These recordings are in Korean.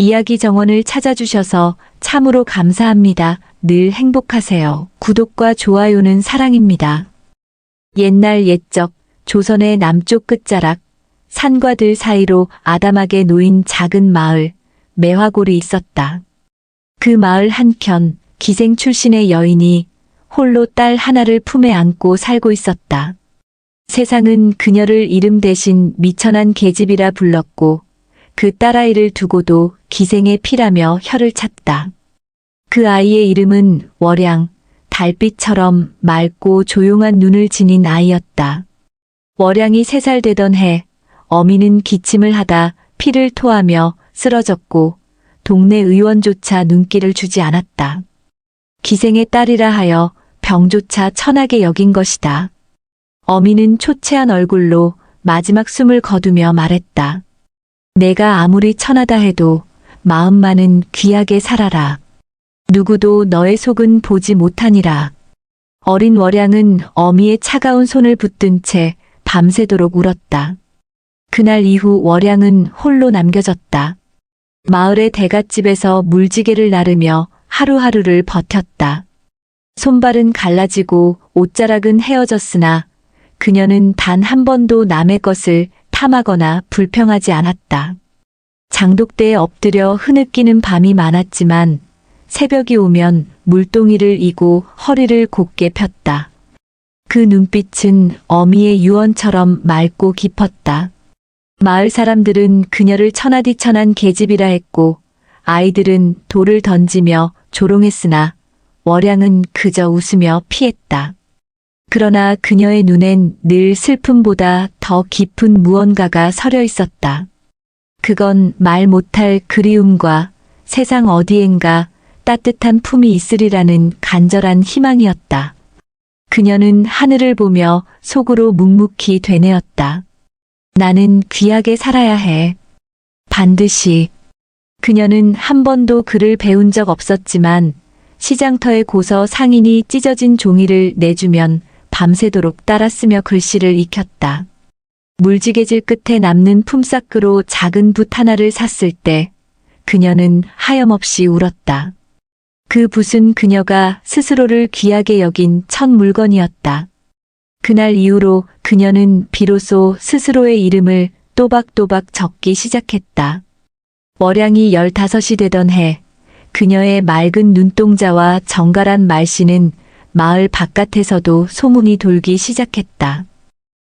이야기 정원을 찾아주셔서 참으로 감사합니다. 늘 행복하세요. 구독과 좋아요는 사랑입니다. 옛날 옛적 조선의 남쪽 끝자락 산과 들 사이로 아담하게 놓인 작은 마을 매화골이 있었다. 그 마을 한켠 기생 출신의 여인이 홀로 딸 하나를 품에 안고 살고 있었다. 세상은 그녀를 이름 대신 미천한 계집이라 불렀고 그 딸아이를 두고도 기생의 피라며 혀를 찼다. 그 아이의 이름은 월양, 달빛처럼 맑고 조용한 눈을 지닌 아이였다. 월양이 3살 되던 해 어미는 기침을 하다 피를 토하며 쓰러졌고 동네 의원조차 눈길을 주지 않았다. 기생의 딸이라 하여 병조차 천하게 여긴 것이다. 어미는 초췌한 얼굴로 마지막 숨을 거두며 말했다. 내가 아무리 천하다 해도 마음만은 귀하게 살아라. 누구도 너의 속은 보지 못하니라. 어린 월양은 어미의 차가운 손을 붙든 채 밤새도록 울었다. 그날 이후 월양은 홀로 남겨졌다. 마을의 대갓집에서 물지개를 나르며 하루하루를 버텼다. 손발은 갈라지고 옷자락은 헤어졌으나 그녀는 단 한 번도 남의 것을 탐하거나 불평하지 않았다. 장독대에 엎드려 흐느끼는 밤이 많았지만 새벽이 오면 물동이를 이고 허리를 곧게 폈다. 그 눈빛은 어미의 유언처럼 맑고 깊었다. 마을 사람들은 그녀를 천하디천한 계집이라 했고 아이들은 돌을 던지며 조롱했으나 월양은 그저 웃으며 피했다. 그러나 그녀의 눈엔 늘 슬픔보다 더 깊은 무언가가 서려 있었다. 그건 말 못할 그리움과 세상 어디엔가 따뜻한 품이 있으리라는 간절한 희망이었다. 그녀는 하늘을 보며 속으로 묵묵히 되뇌었다. 나는 귀하게 살아야 해. 반드시. 그녀는 한 번도 글을 배운 적 없었지만 시장터에 고서 상인이 찢어진 종이를 내주면 밤새도록 따라 쓰며 글씨를 익혔다. 물지개질 끝에 남는 품삯으로 작은 붓 하나를 샀을 때 그녀는 하염없이 울었다. 그 붓은 그녀가 스스로를 귀하게 여긴 첫 물건이었다. 그날 이후로 그녀는 비로소 스스로의 이름을 또박또박 적기 시작했다. 월양이 15이 되던 해 그녀의 맑은 눈동자와 정갈한 말씨는 마을 바깥에서도 소문이 돌기 시작했다.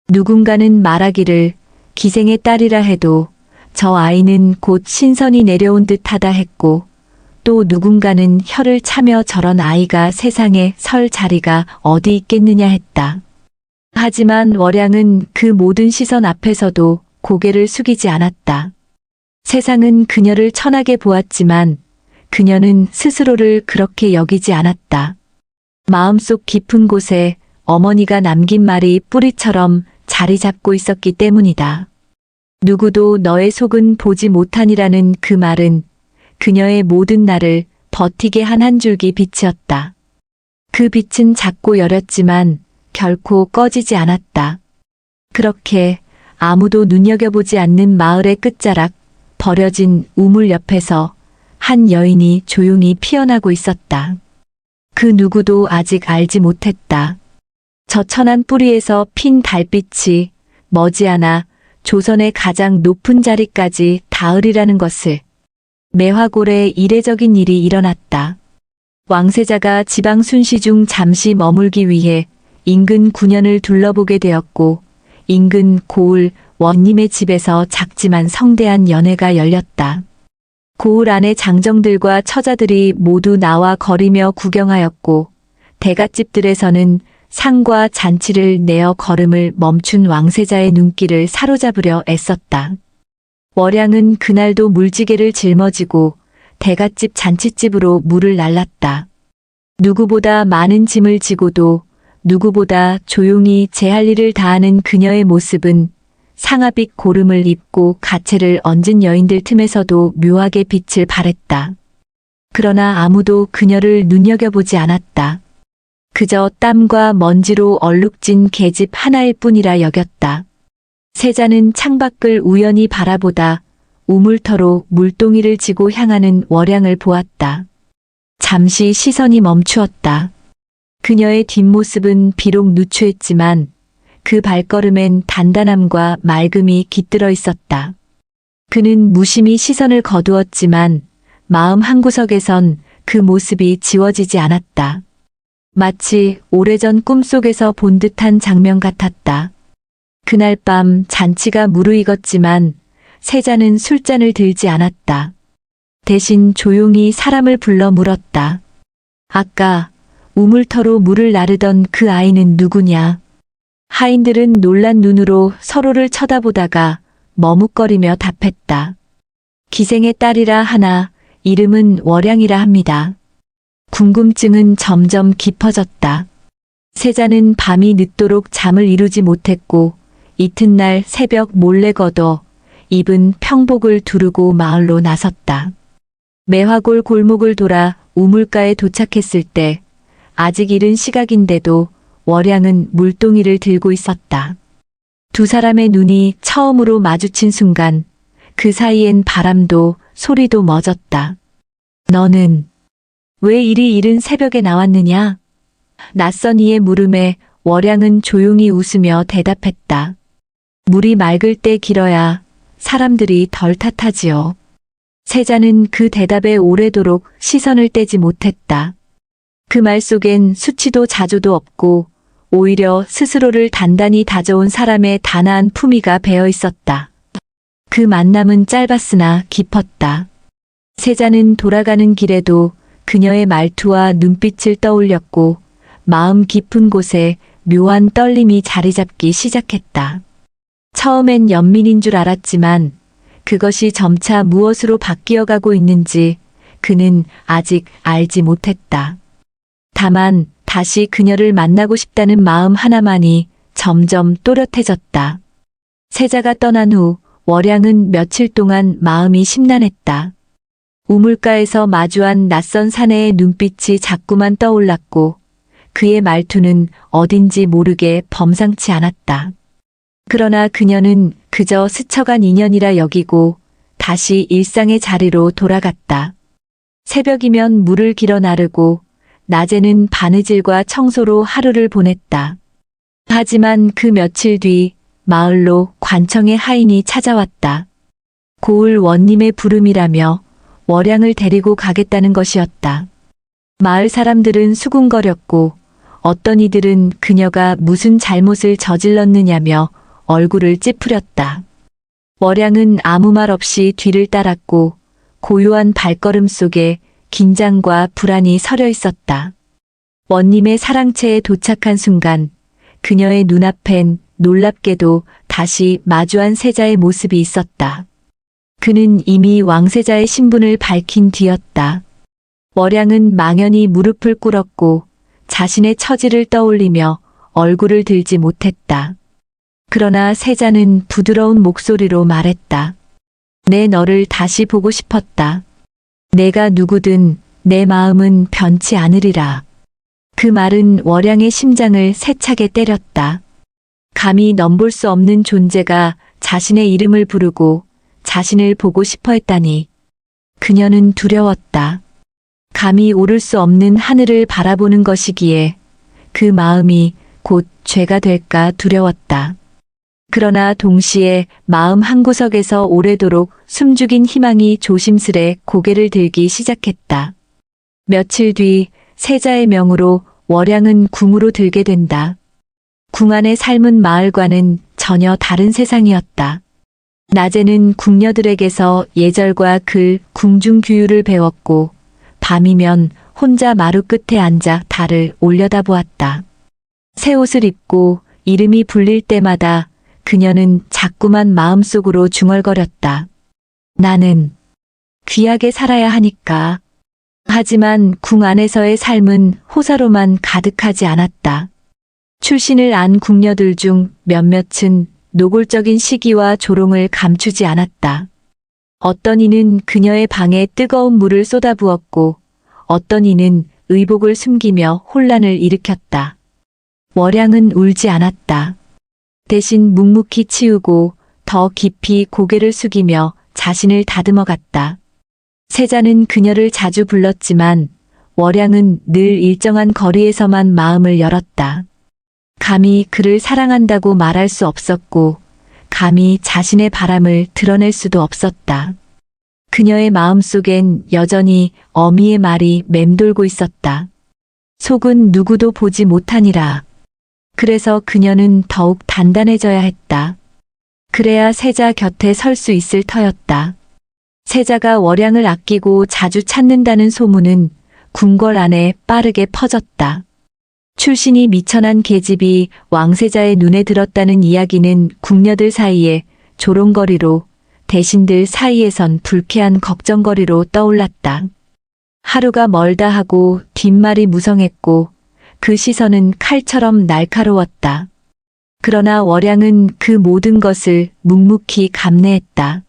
누군가는 말하기를 기생의 딸이라 해도 저 아이는 곧 신선이 내려온 듯하다 했고 또 누군가는 혀를 차며 저런 아이가 세상에 설 자리가 어디 있겠느냐 했다. 하지만 월양은 그 모든 시선 앞에서도 고개를 숙이지 않았다. 세상은 그녀를 천하게 보았지만 그녀는 스스로를 그렇게 여기지 않았다. 마음속 깊은 곳에 어머니가 남긴 말이 뿌리처럼 자리 잡고 있었기 때문이다. 누구도 너의 속은 보지 못하니라는 그 말은 그녀의 모든 날을 버티게 한 한 줄기 빛이었다. 그 빛은 작고 여렸지만 결코 꺼지지 않았다. 그렇게 아무도 눈여겨보지 않는 마을의 끝자락 버려진 우물 옆에서 한 여인이 조용히 피어나고 있었다. 그 누구도 아직 알지 못했다. 저 천한 뿌리에서 핀 달빛이 머지않아 조선의 가장 높은 자리까지 닿으리라는 것을. 매화골에 이례적인 일이 일어났다. 왕세자가 지방 순시 중 잠시 머물기 위해 인근 군현을 둘러보게 되었고 인근 고을 원님의 집에서 작지만 성대한 연회가 열렸다. 고을 안의 장정들과 처자들이 모두 나와 거리며 구경하였고 대갓집들에서는 상과 잔치를 내어 걸음을 멈춘 왕세자의 눈길을 사로잡으려 애썼다. 월양은 그날도 물지개를 짊어지고 대갓집 잔치집으로 물을 날랐다. 누구보다 많은 짐을 지고도 누구보다 조용히 제 할 일을 다하는 그녀의 모습은 상아빛 고름을 입고 가채를 얹은 여인들 틈에서도 묘하게 빛을 발했다. 그러나 아무도 그녀를 눈여겨보지 않았다. 그저 땀과 먼지로 얼룩진 계집 하나일 뿐이라 여겼다. 세자는 창밖을 우연히 바라보다 우물터로 물동이를 지고 향하는 월양을 보았다. 잠시 시선이 멈추었다. 그녀의 뒷모습은 비록 누추했지만 그 발걸음엔 단단함과 맑음이 깃들어 있었다. 그는 무심히 시선을 거두었지만 마음 한구석에선 그 모습이 지워지지 않았다. 마치 오래전 꿈속에서 본 듯한 장면 같았다. 그날 밤 잔치가 무르익었지만 세자는 술잔을 들지 않았다. 대신 조용히 사람을 불러 물었다. 아까 우물터로 물을 나르던 그 아이는 누구냐? 하인들은 놀란 눈으로 서로를 쳐다보다가 머뭇거리며 답했다. 기생의 딸이라 하나 이름은 월양이라 합니다. 궁금증은 점점 깊어졌다. 세자는 밤이 늦도록 잠을 이루지 못했고 이튿날 새벽 몰래 걷어 입은 평복을 두르고 마을로 나섰다. 매화골 골목을 돌아 우물가에 도착했을 때 아직 이른 시각인데도 월양은 물동이를 들고 있었다. 두 사람의 눈이 처음으로 마주친 순간 그 사이엔 바람도 소리도 멎었다. 너는 왜 이리 이른 새벽에 나왔느냐? 낯선 이의 물음에 월양은 조용히 웃으며 대답했다. 물이 맑을 때 길어야 사람들이 덜 탓하지요. 세자는 그 대답에 오래도록 시선을 떼지 못했다. 그 말 속엔 수치도 자조도 없고 오히려 스스로를 단단히 다져온 사람의 단아한 품위가 배어 있었다. 그 만남은 짧았으나 깊었다. 세자는 돌아가는 길에도 그녀의 말투와 눈빛을 떠올렸고 마음 깊은 곳에 묘한 떨림이 자리 잡기 시작했다. 처음엔 연민인 줄 알았지만 그것이 점차 무엇으로 바뀌어가고 있는지 그는 아직 알지 못했다. 다만 다시 그녀를 만나고 싶다는 마음 하나만이 점점 또렷해졌다. 세자가 떠난 후 월양은 며칠 동안 마음이 심란했다. 우물가에서 마주한 낯선 사내의 눈빛이 자꾸만 떠올랐고 그의 말투는 어딘지 모르게 범상치 않았다. 그러나 그녀는 그저 스쳐간 인연이라 여기고 다시 일상의 자리로 돌아갔다. 새벽이면 물을 길어 나르고 낮에는 바느질과 청소로 하루를 보냈다. 하지만 그 며칠 뒤 마을로 관청의 하인이 찾아왔다. 고을 원님의 부름이라며 월양을 데리고 가겠다는 것이었다. 마을 사람들은 수군거렸고 어떤 이들은 그녀가 무슨 잘못을 저질렀느냐며 얼굴을 찌푸렸다. 월양은 아무 말 없이 뒤를 따랐고 고요한 발걸음 속에 긴장과 불안이 서려 있었다. 원님의 사랑채에 도착한 순간 그녀의 눈앞엔 놀랍게도 다시 마주한 세자의 모습이 있었다. 그는 이미 왕세자의 신분을 밝힌 뒤였다. 월양은 망연히 무릎을 꿇었고 자신의 처지를 떠올리며 얼굴을 들지 못했다. 그러나 세자는 부드러운 목소리로 말했다. 내 너를 다시 보고 싶었다. 내가 누구든 내 마음은 변치 않으리라. 그 말은 월양의 심장을 세차게 때렸다. 감히 넘볼 수 없는 존재가 자신의 이름을 부르고 자신을 보고 싶어 했다니. 그녀는 두려웠다. 감히 오를 수 없는 하늘을 바라보는 것이기에 그 마음이 곧 죄가 될까 두려웠다. 그러나 동시에 마음 한구석에서 오래도록 숨죽인 희망이 조심스레 고개를 들기 시작했다. 며칠 뒤 세자의 명으로 월양은 궁으로 들게 된다. 궁 안의 삶은 마을과는 전혀 다른 세상이었다. 낮에는 궁녀들에게서 예절과 글, 궁중규율을 배웠고 밤이면 혼자 마루 끝에 앉아 달을 올려다보았다. 새 옷을 입고 이름이 불릴 때마다 그녀는 자꾸만 마음속으로 중얼거렸다. 나는 귀하게 살아야 하니까. 하지만 궁 안에서의 삶은 호사로만 가득하지 않았다. 출신을 안 궁녀들 중 몇몇은 노골적인 시기와 조롱을 감추지 않았다. 어떤 이는 그녀의 방에 뜨거운 물을 쏟아부었고 어떤 이는 의복을 숨기며 혼란을 일으켰다. 월양은 울지 않았다. 대신 묵묵히 치우고 더 깊이 고개를 숙이며 자신을 다듬어 갔다. 세자는 그녀를 자주 불렀지만 월양은 늘 일정한 거리에서만 마음을 열었다. 감히 그를 사랑한다고 말할 수 없었고 감히 자신의 바람을 드러낼 수도 없었다. 그녀의 마음속엔 여전히 어미의 말이 맴돌고 있었다. 속은 누구도 보지 못하니라. 그래서 그녀는 더욱 단단해져야 했다. 그래야 세자 곁에 설 수 있을 터였다. 세자가 월양을 아끼고 자주 찾는다는 소문은 궁궐 안에 빠르게 퍼졌다. 출신이 미천한 계집이 왕세자의 눈에 들었다는 이야기는 궁녀들 사이에 조롱거리로, 대신들 사이에선 불쾌한 걱정거리로 떠올랐다. 하루가 멀다 하고 뒷말이 무성했고 그 시선은 칼처럼 날카로웠다. 그러나 월양은 그 모든 것을 묵묵히 감내했다.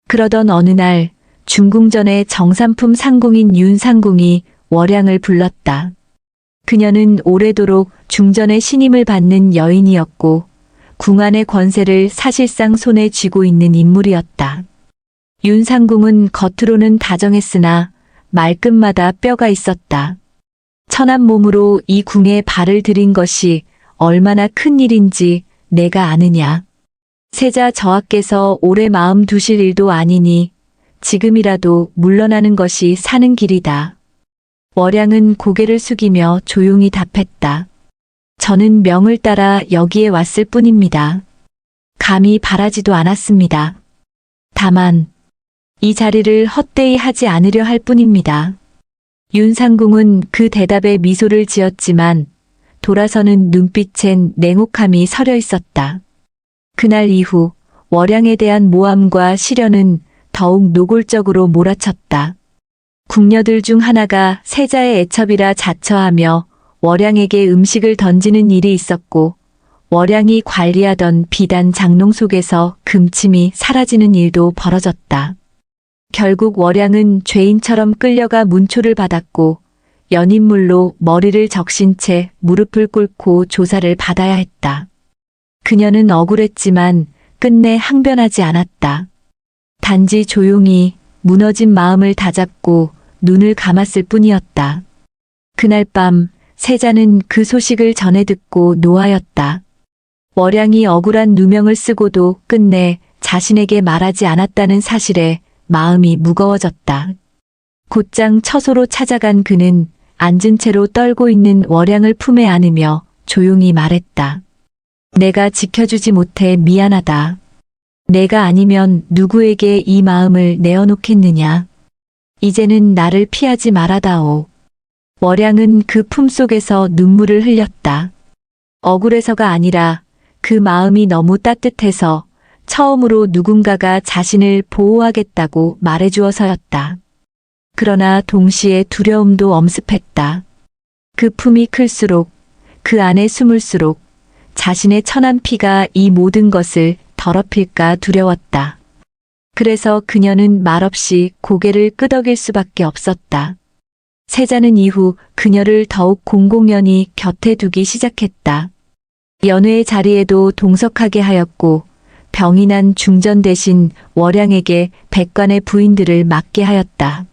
그러던 어느 날 중궁전의 정삼품 상궁인 윤상궁이 월양을 불렀다. 그녀는 오래도록 중전의 신임을 받는 여인이었고 궁안의 권세를 사실상 손에 쥐고 있는 인물이었다. 윤상궁은 겉으로는 다정했으나 말끝마다 뼈가 있었다. 천한 몸으로 이 궁에 발을 들인 것이 얼마나 큰 일인지 내가 아느냐. 세자 저하께서 오래 마음 두실 일도 아니니 지금이라도 물러나는 것이 사는 길이다. 월양은 고개를 숙이며 조용히 답했다. 저는 명을 따라 여기에 왔을 뿐입니다. 감히 바라지도 않았습니다. 다만 이 자리를 헛되이 하지 않으려 할 뿐입니다. 윤상궁은 그 대답에 미소를 지었지만 돌아서는 눈빛엔 냉혹함이 서려 있었다. 그날 이후 월양에 대한 모함과 시련은 더욱 노골적으로 몰아쳤다. 궁녀들 중 하나가 세자의 애첩이라 자처하며 월양에게 음식을 던지는 일이 있었고 월양이 관리하던 비단 장롱 속에서 금침이 사라지는 일도 벌어졌다. 결국 월양은 죄인처럼 끌려가 문초를 받았고 연인물로 머리를 적신 채 무릎을 꿇고 조사를 받아야 했다. 그녀는 억울했지만 끝내 항변하지 않았다. 단지 조용히 무너진 마음을 다잡고 눈을 감았을 뿐이었다. 그날 밤 세자는 그 소식을 전해 듣고 노하였다. 월양이 억울한 누명을 쓰고도 끝내 자신에게 말하지 않았다는 사실에 마음이 무거워졌다. 곧장 처소로 찾아간 그는 앉은 채로 떨고 있는 월양을 품에 안으며 조용히 말했다. 내가 지켜주지 못해 미안하다. 내가 아니면 누구에게 이 마음을 내어놓겠느냐. 이제는 나를 피하지 말아다오. 월양은 그 품속에서 눈물을 흘렸다. 억울해서가 아니라 그 마음이 너무 따뜻해서 처음으로 누군가가 자신을 보호하겠다고 말해주어서였다. 그러나 동시에 두려움도 엄습했다. 그 품이 클수록 그 안에 숨을수록 자신의 천한 피가 이 모든 것을 더럽힐까 두려웠다. 그래서 그녀는 말없이 고개를 끄덕일 수밖에 없었다. 세자는 이후 그녀를 더욱 공공연히 곁에 두기 시작했다. 연회의 자리에도 동석하게 하였고 병이 난 중전 대신 월양에게 백관의 부인들을 맡게 하였다.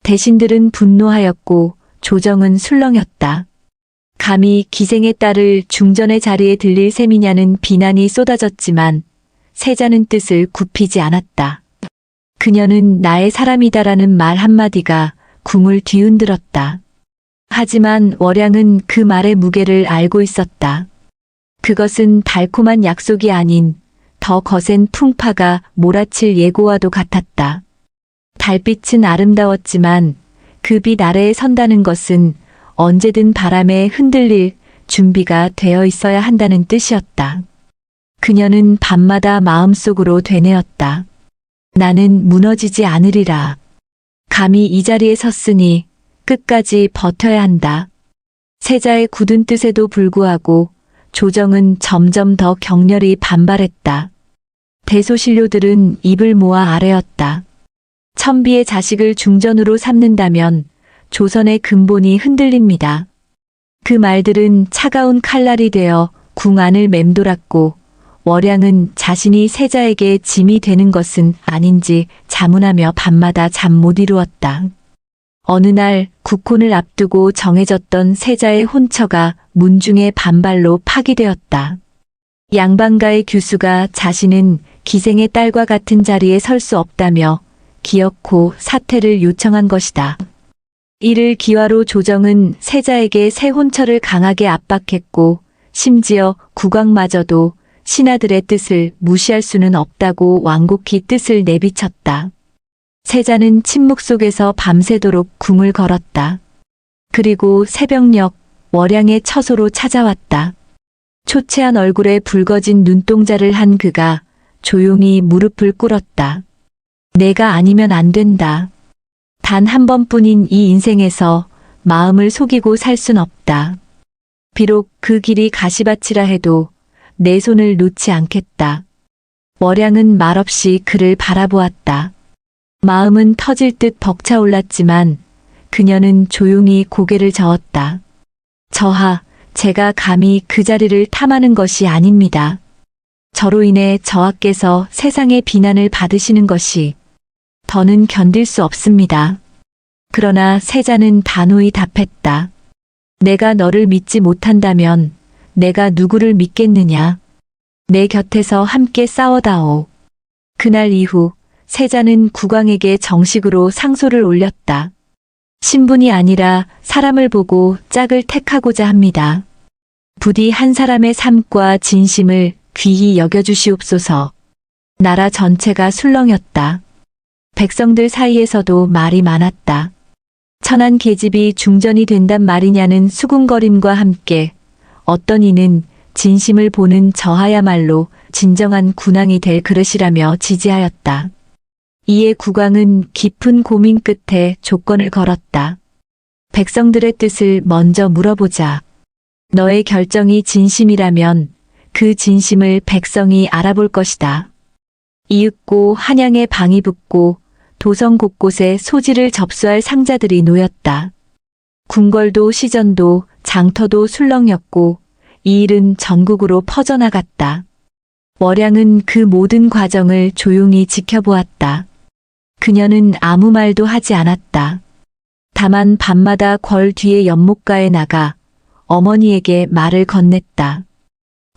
대신들은 분노하였고 조정은 술렁였다. 감히 기생의 딸을 중전의 자리에 들릴 셈이냐는 비난이 쏟아졌지만 세자는 뜻을 굽히지 않았다. 그녀는 나의 사람이다라는 말 한마디가 궁을 뒤흔들었다. 하지만 월양은 그 말의 무게를 알고 있었다. 그것은 달콤한 약속이 아닌 더 거센 풍파가 몰아칠 예고와도 같았다. 달빛은 아름다웠지만 그 빛 아래에 선다는 것은 언제든 바람에 흔들릴 준비가 되어 있어야 한다는 뜻이었다. 그녀는 밤마다 마음속으로 되뇌었다. 나는 무너지지 않으리라. 감히 이 자리에 섰으니 끝까지 버텨야 한다. 세자의 굳은 뜻에도 불구하고 조정은 점점 더 격렬히 반발했다. 대소신료들은 입을 모아 아뢰었다. 천비의 자식을 중전으로 삼는다면 조선의 근본이 흔들립니다. 그 말들은 차가운 칼날이 되어 궁 안을 맴돌았고 월양은 자신이 세자에게 짐이 되는 것은 아닌지 자문하며 밤마다 잠 못 이루었다. 어느 날 국혼을 앞두고 정해졌던 세자의 혼처가 문중의 반발로 파기되었다. 양반가의 규수가 자신은 기생의 딸과 같은 자리에 설 수 없다며 기어코 사퇴를 요청한 것이다. 이를 기화로 조정은 세자에게 새 혼처를 강하게 압박했고 심지어 국왕마저도 신하들의 뜻을 무시할 수는 없다고 완곡히 뜻을 내비쳤다. 세자는 침묵 속에서 밤새도록 궁을 걸었다. 그리고 새벽녘 월양의 처소로 찾아왔다. 초췌한 얼굴에 붉어진 눈동자를 한 그가 조용히 무릎을 꿇었다. 내가 아니면 안 된다. 단 한 번뿐인 이 인생에서 마음을 속이고 살 순 없다. 비록 그 길이 가시밭이라 해도 내 손을 놓지 않겠다. 월양은 말없이 그를 바라보았다. 마음은 터질 듯 벅차올랐지만 그녀는 조용히 고개를 저었다. 저하, 제가 감히 그 자리를 탐하는 것이 아닙니다. 저로 인해 저하께서 세상의 비난을 받으시는 것이 더는 견딜 수 없습니다. 그러나 세자는 단호히 답했다. 내가 너를 믿지 못한다면 내가 누구를 믿겠느냐. 내 곁에서 함께 싸워다오. 그날 이후 세자는 국왕에게 정식으로 상소를 올렸다. 신분이 아니라 사람을 보고 짝을 택하고자 합니다. 부디 한 사람의 삶과 진심을 귀히 여겨주시옵소서. 나라 전체가 술렁였다. 백성들 사이에서도 말이 많았다. 천한 계집이 중전이 된단 말이냐는 수군거림과 함께 어떤 이는 진심을 보는 저하야말로 진정한 군왕이 될 그릇이라며 지지하였다. 이에 국왕은 깊은 고민 끝에 조건을 걸었다. 백성들의 뜻을 먼저 물어보자. 너의 결정이 진심이라면 그 진심을 백성이 알아볼 것이다. 이윽고 한양에 방이 붙고 도성 곳곳에 소지를 접수할 상자들이 놓였다. 궁궐도 시전도 장터도 술렁였고 이 일은 전국으로 퍼져나갔다. 월양은 그 모든 과정을 조용히 지켜보았다. 그녀는 아무 말도 하지 않았다. 다만 밤마다 궐 뒤에 연못가에 나가 어머니에게 말을 건넸다.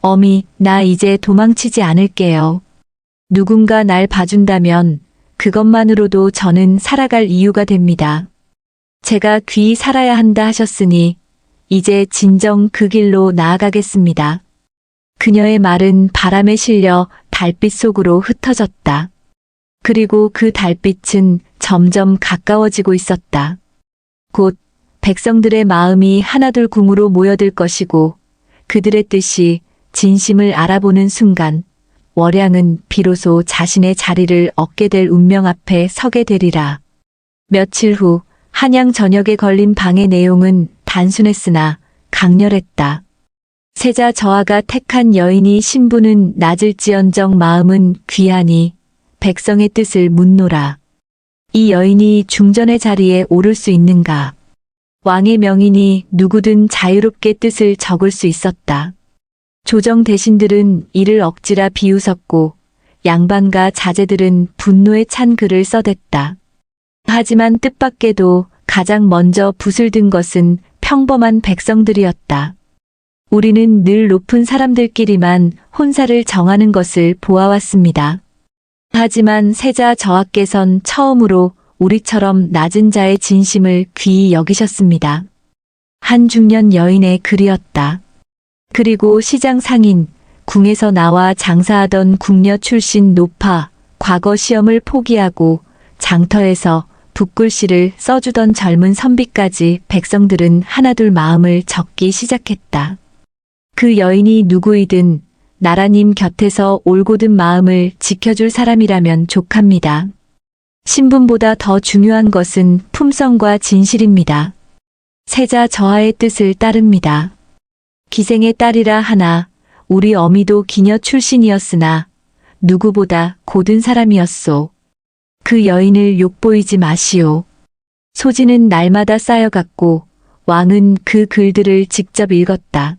어미, 나 이제 도망치지 않을게요. 누군가 날 봐준다면 그것만으로도 저는 살아갈 이유가 됩니다. 제가 귀히 살아야 한다 하셨으니 이제 진정 그 길로 나아가겠습니다. 그녀의 말은 바람에 실려 달빛 속으로 흩어졌다. 그리고 그 달빛은 점점 가까워지고 있었다. 곧 백성들의 마음이 하나둘 궁으로 모여들 것이고 그들의 뜻이 진심을 알아보는 순간 월양은 비로소 자신의 자리를 얻게 될 운명 앞에 서게 되리라. 며칠 후 한양 전역에 걸린 방의 내용은 단순했으나 강렬했다. 세자 저하가 택한 여인이 신분은 낮을지언정 마음은 귀하니 백성의 뜻을 묻노라. 이 여인이 중전의 자리에 오를 수 있는가? 왕의 명인이 누구든 자유롭게 뜻을 적을 수 있었다. 조정 대신들은 이를 억지라 비웃었고 양반과 자제들은 분노에 찬 글을 써댔다. 하지만 뜻밖에도 가장 먼저 붓을 든 것은 평범한 백성들이었다. 우리는 늘 높은 사람들끼리만 혼사를 정하는 것을 보아왔습니다. 하지만 세자 저하께선 처음으로 우리처럼 낮은 자의 진심을 귀히 여기셨습니다. 한 중년 여인의 글이었다. 그리고 시장 상인, 궁에서 나와 장사하던 궁녀 출신 노파, 과거 시험을 포기하고 장터에서 붓글씨를 써주던 젊은 선비까지 백성들은 하나둘 마음을 적기 시작했다. 그 여인이 누구이든 나라님 곁에서 올곧은 마음을 지켜줄 사람이라면 족합니다. 신분보다 더 중요한 것은 품성과 진실입니다. 세자 저하의 뜻을 따릅니다. 기생의 딸이라 하나 우리 어미도 기녀 출신이었으나 누구보다 고든 사람이었소. 그 여인을 욕보이지 마시오. 소지는 날마다 쌓여갔고 왕은 그 글들을 직접 읽었다.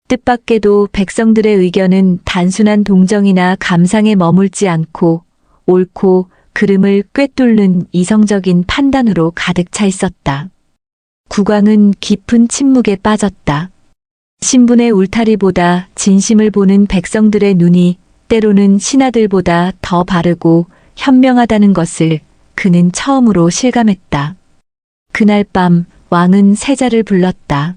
뜻밖에도 백성들의 의견은 단순한 동정이나 감상에 머물지 않고 옳고 그름을 꿰뚫는 이성적인 판단으로 가득 차 있었다. 국왕은 깊은 침묵에 빠졌다. 신분의 울타리보다 진심을 보는 백성들의 눈이 때로는 신하들보다 더 바르고 현명하다는 것을 그는 처음으로 실감했다. 그날 밤 왕은 세자를 불렀다.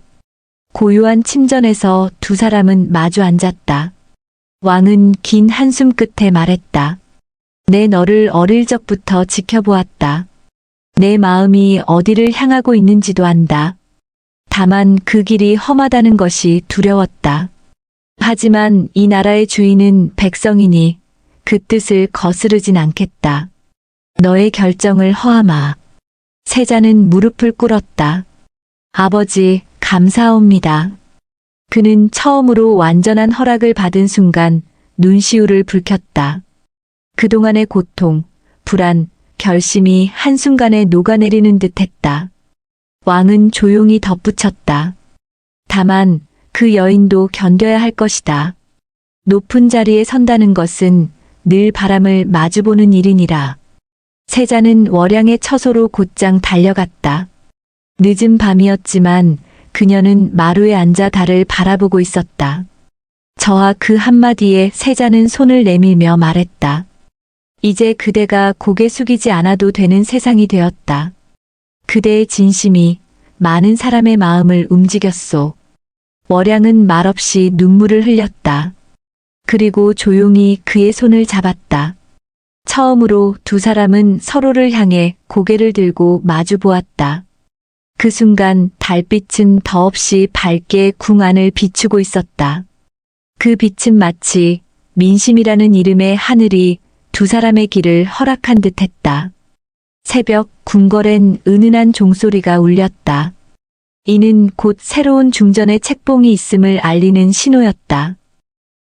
고요한 침전에서 두 사람은 마주 앉았다. 왕은 긴 한숨 끝에 말했다. 내 너를 어릴 적부터 지켜보았다. 내 마음이 어디를 향하고 있는지도 안다. 다만 그 길이 험하다는 것이 두려웠다. 하지만 이 나라의 주인은 백성이니 그 뜻을 거스르진 않겠다. 너의 결정을 허하마. 세자는 무릎을 꿇었다. 아버지, 감사합니다. 그는 처음으로 완전한 허락을 받은 순간 눈시울을 붉혔다. 그동안의 고통, 불안, 결심이 한순간에 녹아내리는 듯했다. 왕은 조용히 덧붙였다. 다만 그 여인도 견뎌야 할 것이다. 높은 자리에 선다는 것은 늘 바람을 마주보는 일이니라. 세자는 월양의 처소로 곧장 달려갔다. 늦은 밤이었지만 그녀는 마루에 앉아 달을 바라보고 있었다. 저하 그 한마디에 세자는 손을 내밀며 말했다. 이제 그대가 고개 숙이지 않아도 되는 세상이 되었다. 그대의 진심이 많은 사람의 마음을 움직였소. 월양은 말없이 눈물을 흘렸다. 그리고 조용히 그의 손을 잡았다. 처음으로 두 사람은 서로를 향해 고개를 들고 마주 보았다. 그 순간 달빛은 더없이 밝게 궁 안을 비추고 있었다. 그 빛은 마치 민심이라는 이름의 하늘이 두 사람의 길을 허락한 듯했다. 새벽 궁궐엔 은은한 종소리가 울렸다. 이는 곧 새로운 중전의 책봉이 있음을 알리는 신호였다.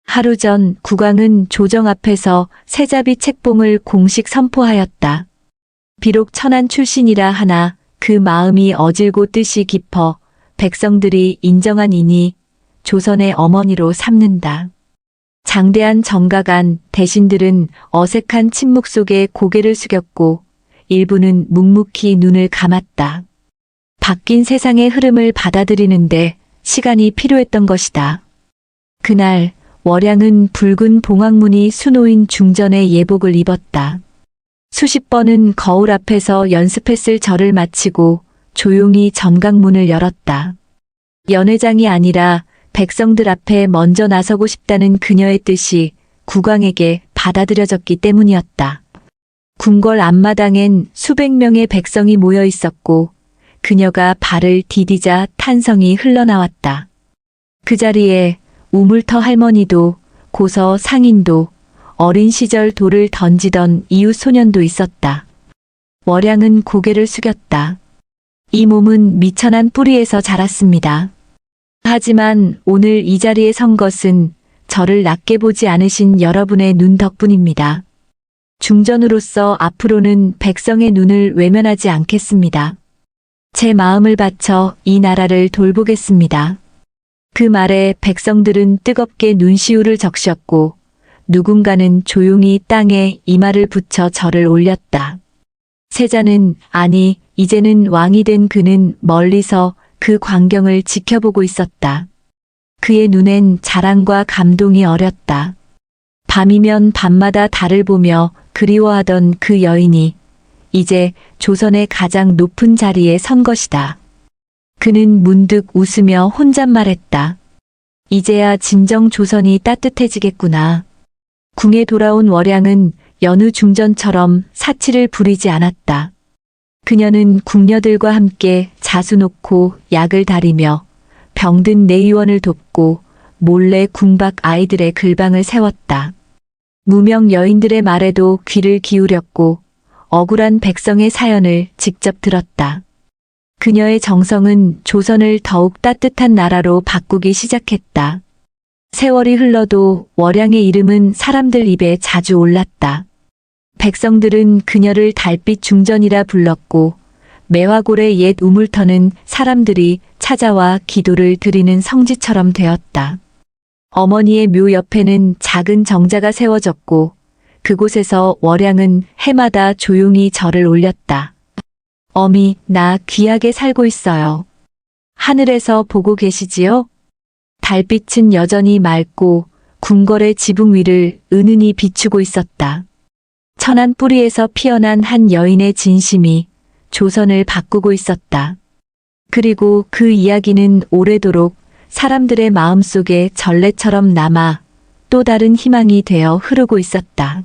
하루 전 국왕은 조정 앞에서 세자비 책봉을 공식 선포하였다. 비록 천한 출신이라 하나 그 마음이 어질고 뜻이 깊어 백성들이 인정한 이니 조선의 어머니로 삼는다. 장대한 정가간 대신들은 어색한 침묵 속에 고개를 숙였고 일부는 묵묵히 눈을 감았다. 바뀐 세상의 흐름을 받아들이는데 시간이 필요했던 것이다. 그날 월양은 붉은 봉황무늬 수놓인 중전의 예복을 입었다. 수십 번은 거울 앞에서 연습했을 절을 마치고 조용히 정각문을 열었다. 연회장이 아니라 백성들 앞에 먼저 나서고 싶다는 그녀의 뜻이 국왕에게 받아들여졌기 때문이었다. 궁궐 앞마당엔 수백 명의 백성이 모여 있었고 그녀가 발을 디디자 탄성이 흘러나왔다. 그 자리에 우물터 할머니도 고서 상인도 어린 시절 돌을 던지던 이웃 소년도 있었다. 월양은 고개를 숙였다. 이 몸은 미천한 뿌리에서 자랐습니다. 하지만 오늘 이 자리에 선 것은 저를 낮게 보지 않으신 여러분의 눈 덕분입니다. 중전으로서 앞으로는 백성의 눈을 외면하지 않겠습니다. 제 마음을 바쳐 이 나라를 돌보겠습니다. 그 말에 백성들은 뜨겁게 눈시울을 적셨고 누군가는 조용히 땅에 이마를 붙여 절을 올렸다. 세자는 아니 이제는 왕이 된 그는 멀리서 그 광경을 지켜보고 있었다. 그의 눈엔 자랑과 감동이 어렸다. 밤이면 밤마다 달을 보며 그리워하던 그 여인이 이제 조선의 가장 높은 자리에 선 것이다. 그는 문득 웃으며 혼잣말했다. 이제야 진정 조선이 따뜻해지겠구나. 궁에 돌아온 월양은 여느 중전처럼 사치를 부리지 않았다. 그녀는 궁녀들과 함께 자수 놓고 약을 다리며 병든 내의원을 돕고 몰래 궁 밖 아이들의 글방을 세웠다. 무명 여인들의 말에도 귀를 기울였고 억울한 백성의 사연을 직접 들었다. 그녀의 정성은 조선을 더욱 따뜻한 나라로 바꾸기 시작했다. 세월이 흘러도 월양의 이름은 사람들 입에 자주 올랐다. 백성들은 그녀를 달빛 중전이라 불렀고 매화골의 옛 우물터는 사람들이 찾아와 기도를 드리는 성지처럼 되었다. 어머니의 묘 옆에는 작은 정자가 세워졌고 그곳에서 월양은 해마다 조용히 절을 올렸다. 어미, 나 귀하게 살고 있어요. 하늘에서 보고 계시지요? 달빛은 여전히 맑고 궁궐의 지붕 위를 은은히 비추고 있었다. 천안 뿌리에서 피어난 한 여인의 진심이 조선을 바꾸고 있었다. 그리고 그 이야기는 오래도록 사람들의 마음속에 전래처럼 남아 또 다른 희망이 되어 흐르고 있었다.